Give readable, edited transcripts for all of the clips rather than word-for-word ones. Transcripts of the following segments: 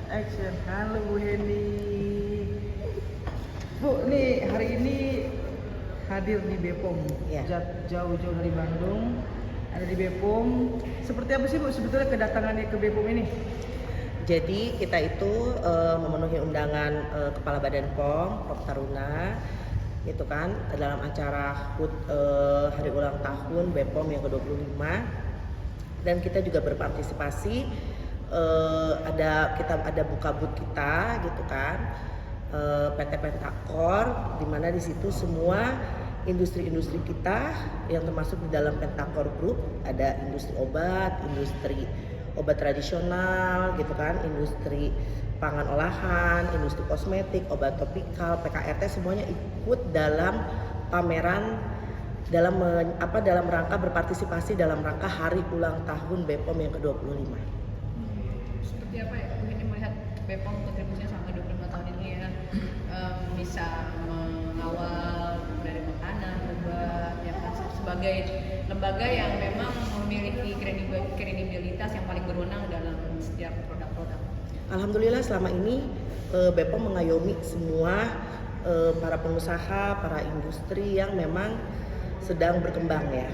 Action. Halo Bu Heni. Bu, nih hari ini hadir di Bepom. Ya. Jauh-jauh dari Bandung, ada di Bepom. Seperti apa sih Bu sebetulnya kedatangannya ke Bepom ini? Jadi kita itu memenuhi undangan Kepala Badan POM, Prof. Taruna, gitu kan, dalam acara HUT Hari Ulang Tahun Bepom yang ke-25. Dan kita juga berpartisipasi, ada buka booth kita, gitu kan, PT Pentakor, di mana di situ semua industri-industri kita yang termasuk di dalam Pentakor Group, ada industri obat tradisional, gitu kan, industri pangan olahan, industri kosmetik, obat topikal, PKRT, semuanya ikut dalam pameran dalam rangka berpartisipasi dalam rangka Hari Ulang Tahun Bepom yang ke-25. Seperti apa ya, ini melihat Bepom kontribusinya selama 25 tahun ini ya, bisa mengawal dari makanan, obat, ya kan, sebagai lembaga yang memang memiliki kredibilitas yang paling berwenang dalam setiap produk-produk. Alhamdulillah selama ini Bepom mengayomi semua para pengusaha, para industri yang memang sedang berkembang ya.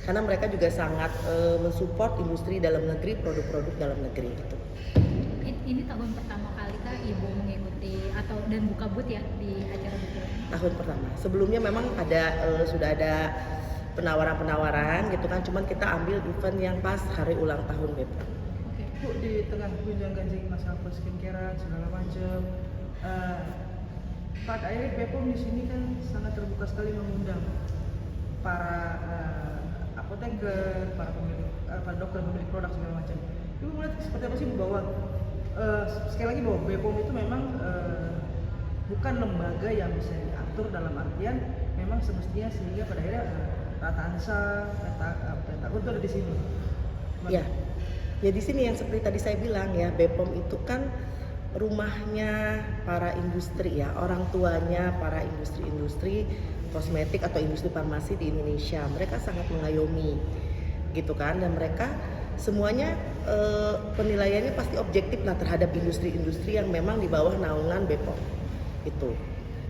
Karena mereka juga sangat mensupport industri dalam negeri, produk-produk dalam negeri gitu. Ini tahun pertama kali kah Ibu mengikuti dan buka booth ya di acara Bepom? Tahun pertama. Sebelumnya memang sudah ada penawaran-penawaran gitu kan, cuman kita ambil event yang pas Hari Ulang Tahun Bepom. Bu, di tengah gunjang-ganjing masalah skincare segala macam, pada akhirnya Bepom di sini kan sangat terbuka sekali mengundang para apoteker, para dokter pemilik produk segala macam. Ibu melihat seperti apa sih Bu, bahwa sekali lagi bahwa Bepom itu memang bukan lembaga yang bisa diatur, dalam artian memang semestinya sehingga pada akhirnya Rata Ansa, Pentagon itu ada di sini. Ya. Ya di sini yang seperti tadi saya bilang ya, Bepom itu kan rumahnya para industri ya, orang tuanya para industri-industri kosmetik atau industri farmasi di Indonesia. Mereka sangat mengayomi gitu kan, dan mereka semuanya penilaiannya pasti objektif lah terhadap industri-industri yang memang di bawah naungan Bepom itu.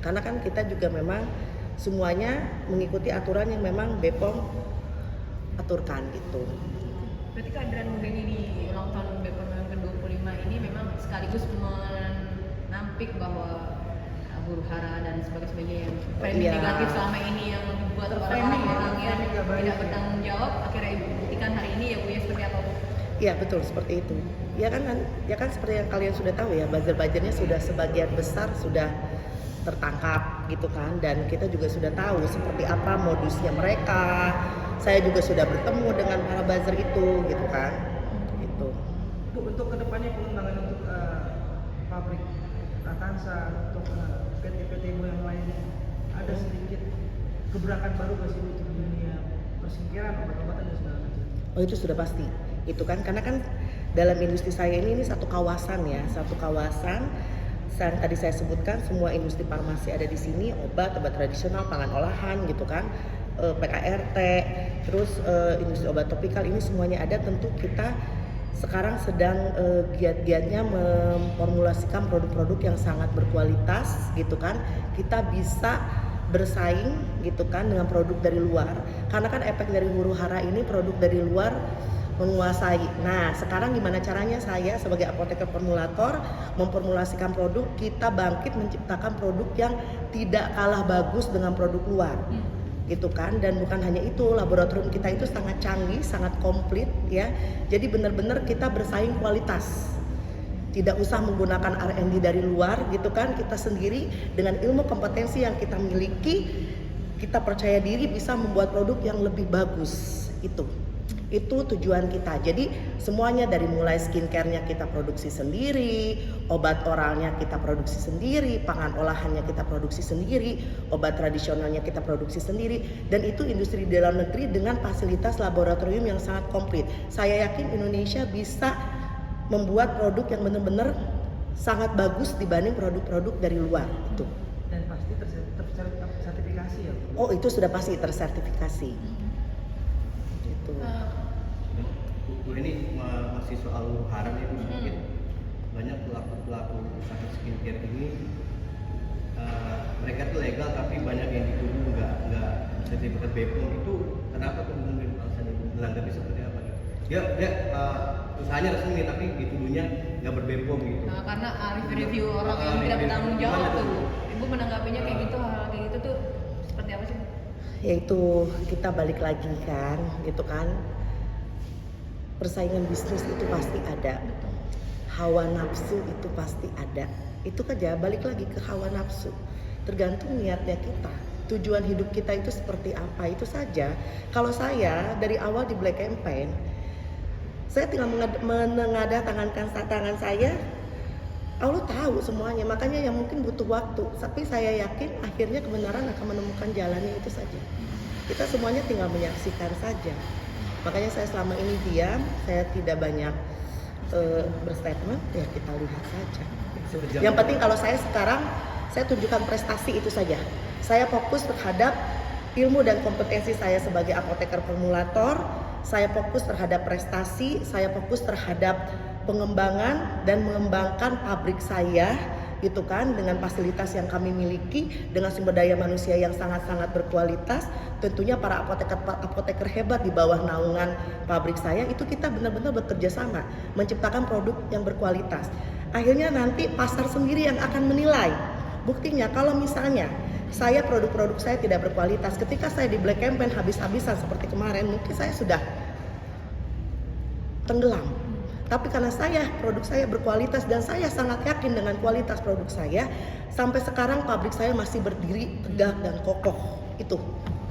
Karena kan kita juga memang semuanya mengikuti aturan yang memang Bepom aturkan gitu. Berarti kehadiran Bu Heni di ulang tahun Bepom yang ke-25 ini memang sekaligus menampik bahwa huru hara dan sebagainya yang framing negatif selama ini yang membuat orang-orang yang tidak bertanggung jawab, akhirnya Ibu buktikan hari ini ya Bu ya, seperti apa Bu? Iya betul, seperti itu. Ya kan seperti yang kalian sudah tahu ya, buzzer-buzzernya sudah sebagian besar sudah tertangkap gitu kan, dan kita juga sudah tahu seperti apa modusnya mereka. Saya juga sudah bertemu dengan para buzzer itu gitu kan. Itu. Untuk kedepannya pengembangan untuk pabrik Ratansa, untuk PT-PT yang lainnya, ada sedikit gebrakan baru nggak sih untuk dunia persingkiran, obat-obatan dan segala macam? Oh itu sudah pasti. Itu kan karena kan dalam industri saya ini satu kawasan ya, yang tadi saya sebutkan, semua industri farmasi ada di sini, obat tradisional, pangan olahan gitu kan, PKRT, terus industri obat topikal, ini semuanya ada. Tentu kita sekarang sedang giat-giatnya memformulasikan produk-produk yang sangat berkualitas gitu kan. Kita bisa bersaing gitu kan dengan produk dari luar, karena kan efek dari huru hara ini produk dari luar menguasai. Nah sekarang gimana caranya saya sebagai apoteker formulator memformulasikan produk, kita bangkit menciptakan produk yang tidak kalah bagus dengan produk luar gitu kan. Dan bukan hanya itu, laboratorium kita itu sangat canggih, sangat komplit ya, jadi benar-benar kita bersaing kualitas, tidak usah menggunakan R&D dari luar gitu kan. Kita sendiri dengan ilmu kompetensi yang kita miliki, kita percaya diri bisa membuat produk yang lebih bagus. Itu tujuan kita. Jadi semuanya dari mulai skincare-nya kita produksi sendiri, obat oralnya kita produksi sendiri, pangan olahannya kita produksi sendiri, obat tradisionalnya kita produksi sendiri, dan itu industri di dalam negeri dengan fasilitas laboratorium yang sangat komplit. Saya yakin Indonesia bisa membuat produk yang benar-benar sangat bagus dibanding produk-produk dari luar itu. Dan pasti tersertifikasi ya? Oh itu sudah pasti tersertifikasi. Gitu. Bu ini masih soal huru hara nih Bu, mungkin banyak pelaku usaha skincare ini mereka tuh legal tapi banyak yang dituduh nggak sertifikat BPOM. Itu kenapa tuh mungkin alasannya melanggapi seperti apa gitu? Dia usahanya resmi tapi dituduhnya nggak ber-BPOM gitu. Nah, karena review orang yang tidak bertanggung jawab Gimana tuh. Ibu menanggapinya kayak gitu, hal kayak gitu tuh seperti apa sih? Yaitu kita balik lagi kan, gitu kan. Persaingan bisnis itu pasti ada. Hawa nafsu itu pasti ada. Itu aja balik lagi ke hawa nafsu. Tergantung niatnya kita. Tujuan hidup kita itu seperti apa, itu saja. Kalau saya dari awal di Black Campaign, saya tinggal menengadah tangan saya. Allah tahu semuanya, makanya yang mungkin butuh waktu. Tapi saya yakin akhirnya kebenaran akan menemukan jalannya, itu saja. Kita semuanya tinggal menyaksikan saja. Makanya saya selama ini diam, saya tidak banyak berstatement, ya kita lihat saja. Yang penting kalau saya sekarang, saya tunjukkan prestasi itu saja. Saya fokus terhadap ilmu dan kompetensi saya sebagai apoteker formulator. Saya fokus terhadap prestasi, saya fokus terhadap pengembangan dan mengembangkan pabrik saya, gitu kan, dengan fasilitas yang kami miliki, dengan sumber daya manusia yang sangat-sangat berkualitas. Tentunya para apoteker hebat di bawah naungan pabrik saya, itu kita benar-benar bekerja sama menciptakan produk yang berkualitas. Akhirnya nanti pasar sendiri yang akan menilai. Buktinya kalau misalnya saya produk-produk saya tidak berkualitas, ketika saya di Black Campaign habis-habisan seperti kemarin, mungkin saya sudah tenggelam. Tapi karena produk saya berkualitas dan saya sangat yakin dengan kualitas produk saya, sampai sekarang pabrik saya masih berdiri tegak dan kokoh. Itu.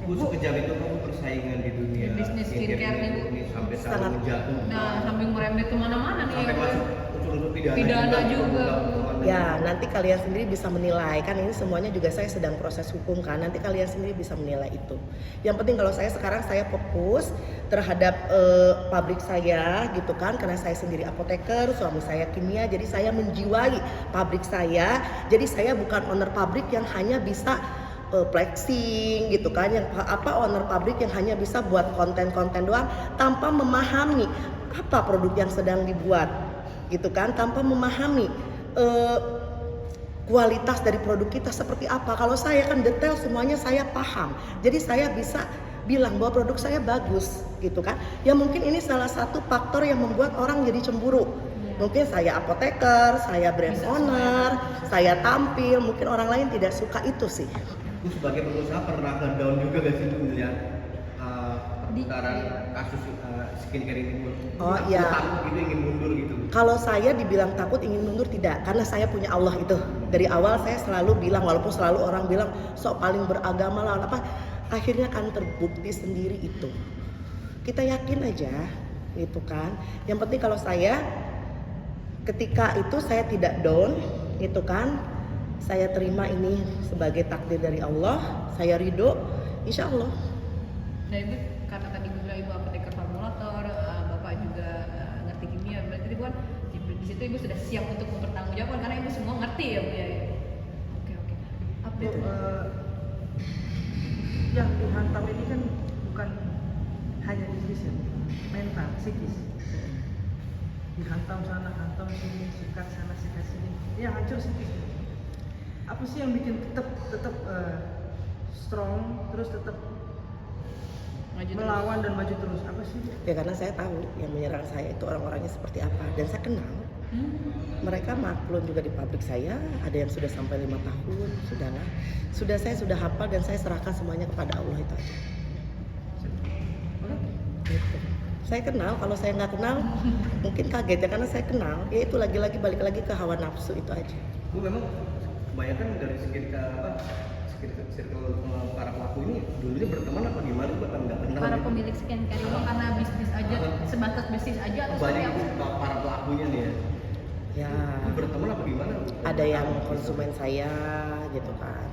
Bu, sekejap itu kamu persaingan di dunia Bisnis skincare ini sampai sangat menjatuh. Nah, sampai merembet kemana-mana nih. Sampai masuk unsur pidana, Pidana juga. Ya, nanti kalian sendiri bisa menilai. Kan ini semuanya juga saya sedang proses hukum kan. Nanti kalian sendiri bisa menilai itu. Yang penting kalau saya sekarang saya fokus terhadap pabrik saya, gitu kan. Karena saya sendiri apoteker, suami saya kimia, jadi saya menjiwai pabrik saya. Jadi saya bukan owner pabrik yang hanya bisa flexing, gitu kan, yang owner pabrik yang hanya bisa buat konten-konten doang tanpa memahami apa produk yang sedang dibuat, gitu kan, tanpa memahami kualitas dari produk kita seperti apa. Kalau saya kan detail semuanya saya paham, jadi saya bisa bilang bahwa produk saya bagus, gitu kan. Ya mungkin ini salah satu faktor yang membuat orang jadi cemburu. Mungkin saya apoteker, saya brand owner, saya tampil, mungkin orang lain tidak suka, itu sih. Bu, sebagai pengusaha pernah down juga gak sih Bu melihat perputaran kasus skincare ini? Oh iya. Takut gitu, ingin mundur gitu. Kalau saya dibilang takut ingin mundur tidak, karena saya punya Allah itu. Dari awal saya selalu bilang, walaupun selalu orang bilang sok paling beragama lah apa, akhirnya kan terbukti sendiri itu. Kita yakin aja, gitu kan. Yang penting kalau saya ketika itu saya tidak down, gitu kan. Saya terima ini sebagai takdir dari Allah, saya ridho, insya Allah. Nah, ibu karena tadi ibu bilang ibu apoteker formulator, bapak juga ngerti kimia, berarti ibu kan di situ ibu sudah siap untuk mempertanggungjawabkan karena ibu semua ngerti ya bu ya. Oke. Update. Yang dihantam ini kan bukan hanya bisnis ya, mental, psikis. Dihantam sana, hantam sini, sikat sana, sikat sini, ya hancur psikis. Apa sih yang bikin tetap strong, terus tetap melawan dan maju terus? Apa sih? Ya karena saya tahu yang menyerang saya itu orang-orangnya seperti apa, dan saya kenal. Mereka maklum juga di pabrik saya, ada yang sudah sampai 5 tahun, saya sudah hafal dan saya serahkan semuanya kepada Allah, itu aja. Gitu. Saya kenal, kalau saya nggak kenal mungkin kaget ya, karena saya kenal. Ya itu lagi-lagi balik lagi ke hawa nafsu itu aja. Bu, memang kebanyakan dari circle para pelaku ini dulunya berteman apa gimana? Bahkan nggak kenal. Para gitu. pemilik skincare Emang karena bisnis aja, sebatas bisnis aja atau seperti Banyak apa? para pelakunya nih ya. Ya Itu berteman apa gimana? Bu? ada yang konsumen saya, gitu kan.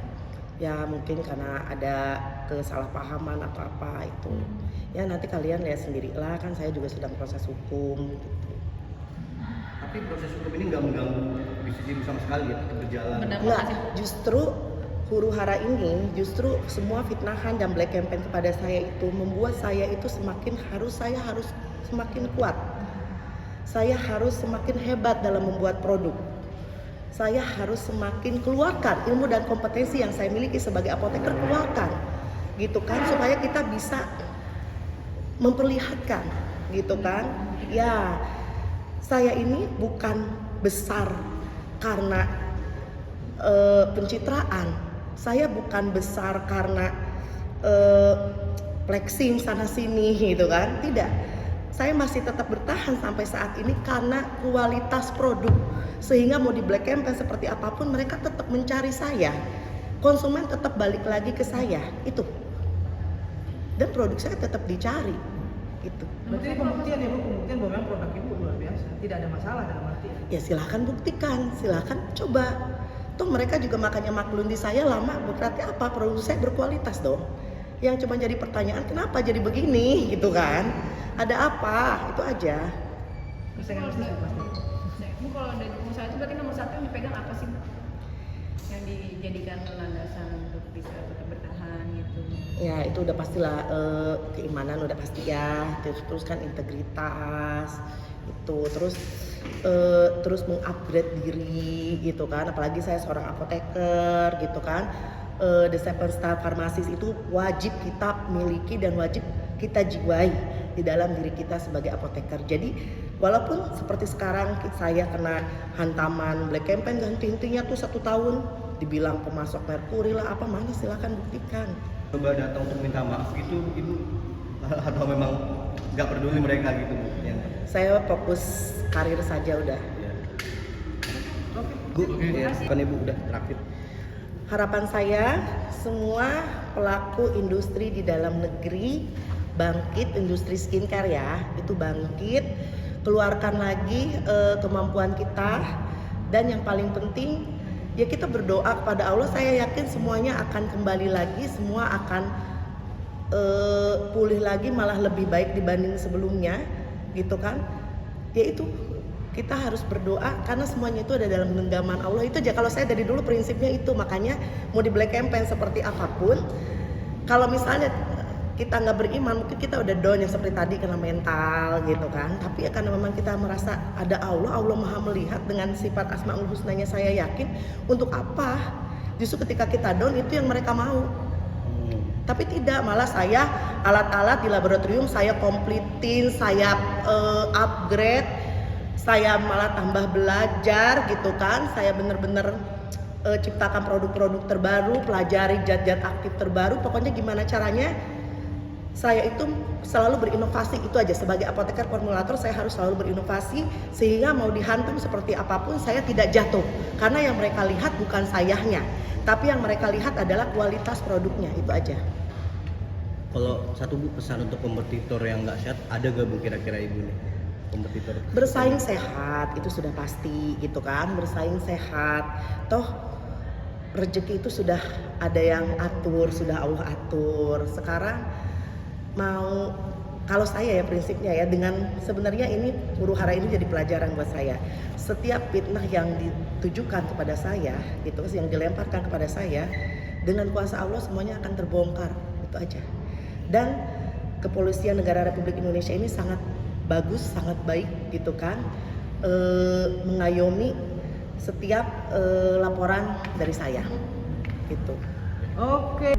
Ya mungkin karena ada kesalahpahaman atau apa itu. Ya nanti kalian lihat sendirilah, kan saya juga sedang proses hukum gitu. Tapi proses hukum ini nggak mengganggu bisnis ibu sama sekali ya, tetap berjalan. Benar. Enggak, justru huru hara ini, justru semua fitnahan dan black campaign kepada saya itu membuat saya itu saya harus semakin kuat. saya harus semakin hebat dalam membuat produk. Saya harus semakin keluarkan ilmu dan kompetensi yang saya miliki sebagai apoteker, keluarkan gitu kan, supaya kita bisa memperlihatkan gitu kan. Ya, saya ini bukan besar karena pencitraan, saya bukan besar karena flexing sana sini gitu kan, tidak. Saya masih tetap bertahan sampai saat ini karena kualitas produk, sehingga mau di black campaign seperti apapun mereka tetap mencari saya, konsumen tetap balik lagi ke saya itu, dan produk saya tetap dicari gitu. Berarti ini pembuktian ya Bu, pembuktian bahwa memang produk Ibu luar biasa, tidak ada masalah dalam arti ya. Ya silahkan buktikan, silahkan coba. Toh mereka juga makanya maklum di saya lama, berarti apa? Produk saya berkualitas dong. Yang cuma jadi pertanyaan kenapa jadi begini gitu kan? Ada apa? Itu aja. Persaingan bisnis Bu pasti. Bu, kalau dari pengusaha itu berarti nomor satu yang dipegang apa sih, Bu? Yang dijadikan landasan untuk bisa tetap bertahan gitu? Ya itu udah pastilah, keimanan udah pasti ya. Terus kan integritas itu, terus mengupgrade diri gitu kan. Apalagi saya seorang apoteker gitu kan. The 7 star pharmacist itu wajib kita miliki dan wajib kita jiwai di dalam diri kita sebagai apoteker. Jadi walaupun seperti sekarang saya kena hantaman black campaign, ganti-gantinya tuh 1 tahun dibilang pemasok merkuri lah apa, mana silahkan buktikan. Coba datang untuk minta maaf gitu Ibu, atau memang nggak peduli mereka gitu Bu? Yang Saya fokus karir saja udah. ya. Oke. Bu, ya, kan Ibu udah terakhir. Harapan saya semua pelaku industri di dalam negeri bangkit, industri skincare ya, itu bangkit, keluarkan lagi kemampuan kita, dan yang paling penting ya kita berdoa kepada Allah. Saya yakin semuanya akan kembali lagi, semua akan pulih lagi, malah lebih baik dibanding sebelumnya gitu kan. Yaitu kita harus berdoa karena semuanya itu ada dalam genggaman Allah. Itu aja, kalau saya dari dulu prinsipnya itu. Makanya mau di black campaign seperti apapun, kalau misalnya kita nggak beriman, mungkin kita udah down yang seperti tadi kena mental gitu kan. Tapi ya karena memang kita merasa ada Allah, Allah maha melihat dengan sifat asmaul husnanya, saya yakin untuk apa. Justru ketika kita down itu yang mereka mau. Tapi tidak, malah saya alat-alat di laboratorium saya kompletin, saya upgrade, saya malah tambah belajar gitu kan. Saya bener-bener ciptakan produk-produk terbaru, pelajari zat-zat aktif terbaru. Pokoknya gimana caranya saya itu selalu berinovasi, itu aja. Sebagai apoteker formulator saya harus selalu berinovasi, sehingga mau dihantam seperti apapun saya tidak jatuh. Karena yang mereka lihat bukan sayanya, tapi yang mereka lihat adalah kualitas produknya, itu aja. Kalau satu Bu pesan untuk kompetitor yang nggak sehat, ada gak Bu kira-kira Ibu nih kompetitor? Bersaing sehat itu sudah pasti gitu kan, bersaing sehat. Toh rezeki itu sudah ada yang atur, sudah Allah atur. Sekarang mau, kalau saya ya prinsipnya ya, dengan sebenarnya ini huru-hara ini jadi pelajaran buat saya. Setiap fitnah yang ditujukan kepada saya gitu, yang dilemparkan kepada saya, dengan kuasa Allah semuanya akan terbongkar, itu aja. Dan kepolisian negara Republik Indonesia ini sangat bagus, sangat baik gitu kan, mengayomi setiap laporan dari saya gitu. Oke.